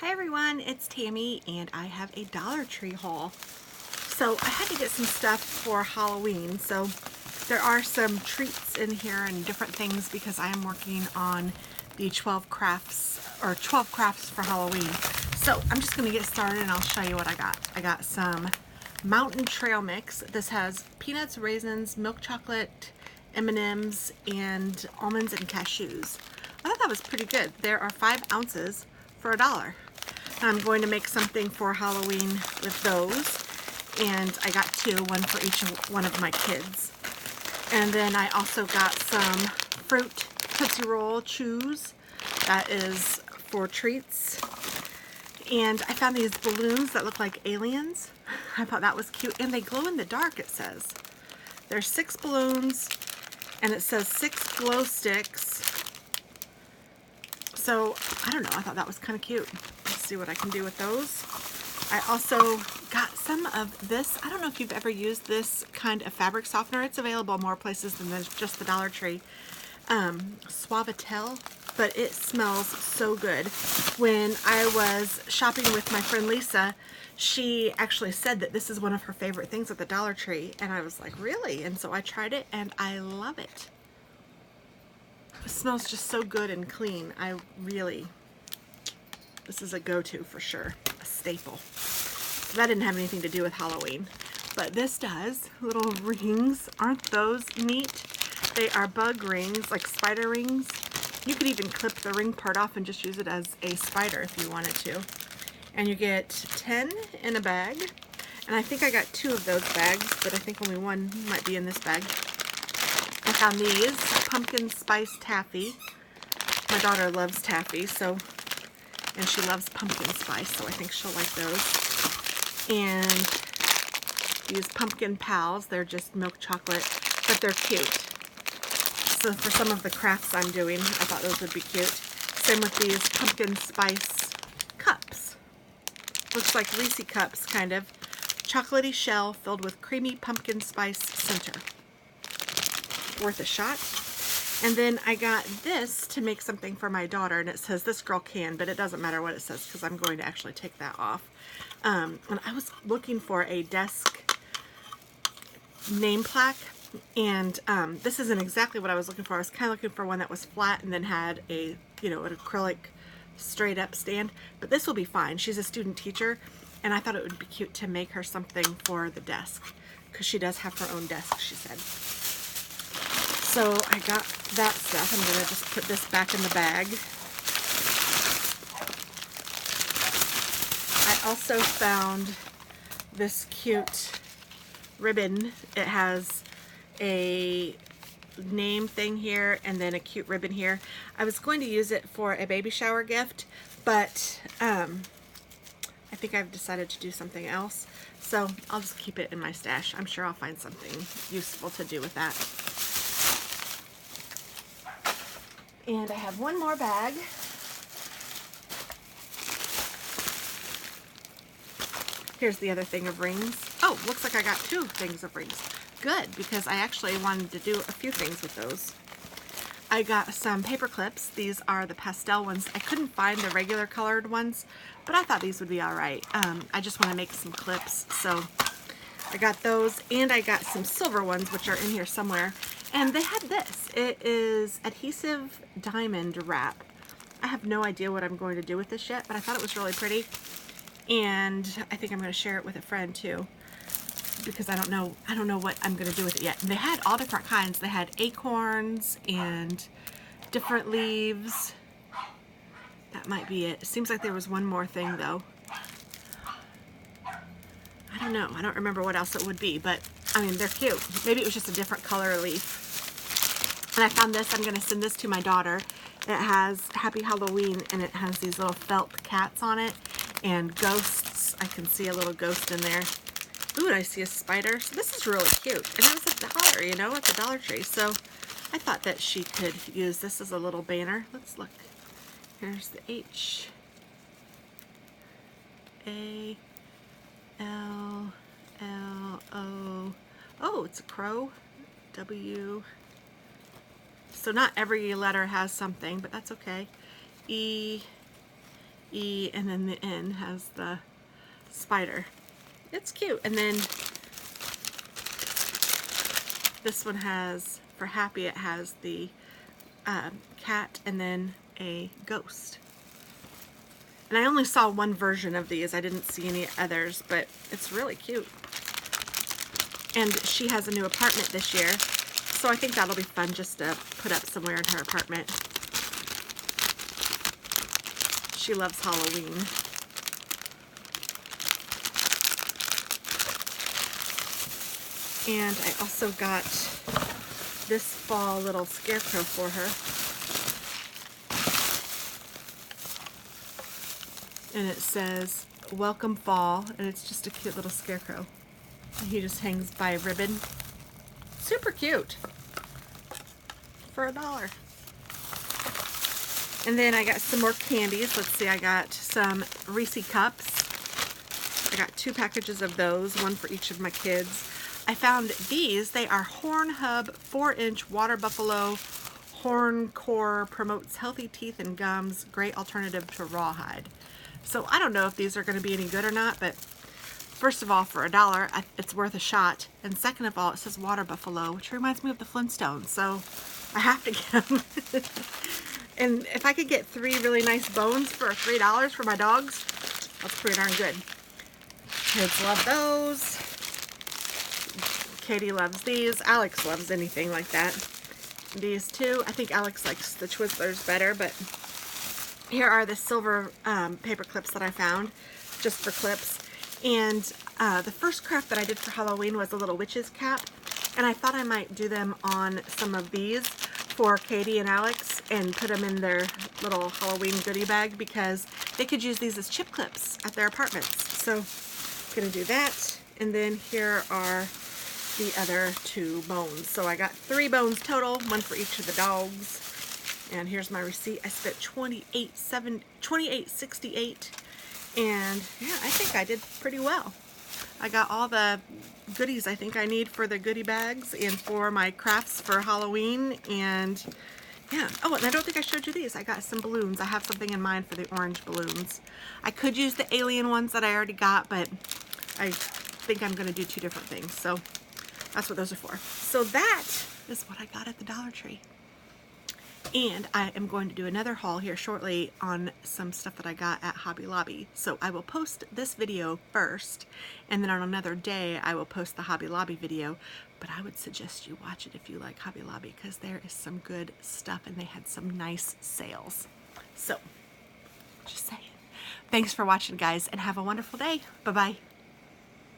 Hi everyone, it's Tammy and I have a Dollar Tree haul. So I had to get some stuff for Halloween. So there are some treats in here and different things because I am working on the 12 crafts or 12 crafts for Halloween. So I'm just going to get started and I'll show you what I got. I got some Mountain Trail Mix. This has peanuts, raisins, milk chocolate, M&Ms, and almonds and cashews. I thought that was pretty good. There are 5 ounces for $1. I'm going to make something for Halloween with those, and I got 2, one for each one of my kids. And then I also got some fruit Tootsie Roll Chews. That is for treats. And I found these balloons that look like aliens. I thought that was cute, and they glow in the dark, it says. There's 6 balloons, and it says 6 glow sticks. So, I don't know, I thought that was kind of cute. Let's see what I can do with those. I also got some of this. I don't know if you've ever used this kind of fabric softener. It's available more places than just the Dollar Tree. Suavitel, but it smells so good. When I was shopping with my friend Lisa, she actually said that this is one of her favorite things at the Dollar Tree, and I was like, really? And so I tried it, and I love it. It smells just so good and clean. This is a go-to for sure, a staple. That didn't have anything to do with Halloween, but this does. Little rings, aren't those neat? They are bug rings, like spider rings. You could even clip the ring part off and just use it as a spider if you wanted to. And you get 10 in a bag, and I think I got 2 of those bags, but I think only one might be in this bag. I found these pumpkin spice taffy. My daughter loves taffy, and she loves pumpkin spice, so I think she'll like those. And these pumpkin pals, they're just milk chocolate, but they're cute. So for some of the crafts I'm doing, I thought those would be cute. Same with these pumpkin spice cups. Looks like Reese cups, kind of. Chocolatey shell filled with creamy pumpkin spice center. Worth a shot. And then I got this to make something for my daughter, and it says this girl can, but it doesn't matter what it says because I'm going to actually take that off. And I was looking for a desk name plaque, and this isn't exactly what I was looking for. I was kind of looking for one that was flat and then had an acrylic straight up stand, but this will be fine. She's a student teacher, and I thought it would be cute to make her something for the desk because she does have her own desk, she said. So I got that stuff. I'm going to just put this back in the bag. I also found this cute ribbon. It has a name thing here and then a cute ribbon here. I was going to use it for a baby shower gift, but I think I've decided to do something else. So I'll just keep it in my stash. I'm sure I'll find something useful to do with that. And I have one more bag. Here's the other thing of rings. Oh, looks like I got 2 things of rings. Good, because I actually wanted to do a few things with those. I got some paper clips. These are the pastel ones. I couldn't find the regular colored ones, but I thought these would be all right. I just want to make some clips, so I got those, and I got some silver ones, which are in here somewhere. And they had this. It is adhesive diamond wrap. I have no idea what I'm going to do with this yet, but I thought it was really pretty. And I think I'm going to share it with a friend too, because I don't know what I'm going to do with it yet. And they had all different kinds. They had acorns and different leaves. That might be it. It seems like there was one more thing though. I don't know. I don't remember what else it would be, but I mean, they're cute. Maybe it was just a different color leaf. And I found this. I'm going to send this to my daughter. It has Happy Halloween, and it has these little felt cats on it and ghosts. I can see a little ghost in there. Ooh, and I see a spider. So this is really cute. And it was $1, at the Dollar Tree. So I thought that she could use this as a little banner. Let's look. Here's the H. A. L. L. O. Oh, it's a crow. W. So not every letter has something, but that's okay. E. E, and then the N has the spider. It's cute. And then this one has, for happy, it has the cat and then a ghost. And I only saw one version of these. I didn't see any others, but it's really cute. And she has a new apartment this year, so I think that'll be fun just to put up somewhere in her apartment. She loves Halloween. And I also got this fall little scarecrow for her. And it says, "Welcome Fall," and it's just a cute little scarecrow. And he just hangs by a ribbon. Super cute. For $1. And then I got some more candies. Let's see, I got some Reese cups. I got 2 packages of those, one for each of my kids. I found these. They are Horn Hub 4-inch Water Buffalo Horn Core, promotes healthy teeth and gums, great alternative to rawhide. So I don't know if these are going to be any good or not, but first of all, for $1, it's worth a shot. And second of all, it says Water Buffalo, which reminds me of the Flintstones, so I have to get them. And if I could get 3 really nice bones for $3 for my dogs, that's pretty darn good. Kids love those. Katie loves these. Alex loves anything like that. These two. I think Alex likes the Twizzlers better, but here are the silver paper clips that I found just for clips. And the first craft that I did for Halloween was a little witch's cap, and I thought I might do them on some of these for Katie and Alex and put them in their little Halloween goodie bag because they could use these as chip clips at their apartments. So I'm gonna do that. And then here are the other 2 bones. So I got 3 bones total, one for each of the dogs. And here's my receipt. I spent $28.68, and yeah, I think I did pretty well. I got all the goodies I think I need for the goodie bags and for my crafts for Halloween, and yeah. Oh, and I don't think I showed you these. I got some balloons. I have something in mind for the orange balloons. I could use the alien ones that I already got, but I think I'm going to do 2 different things. So that's what those are for. So that is what I got at the Dollar Tree. And I am going to do another haul here shortly on some stuff that I got at Hobby Lobby. So I will post this video first, and then on another day I will post the Hobby Lobby video. But I would suggest you watch it if you like Hobby Lobby, because there is some good stuff and they had some nice sales. So, just saying. Thanks for watching, guys, and have a wonderful day. Bye-bye.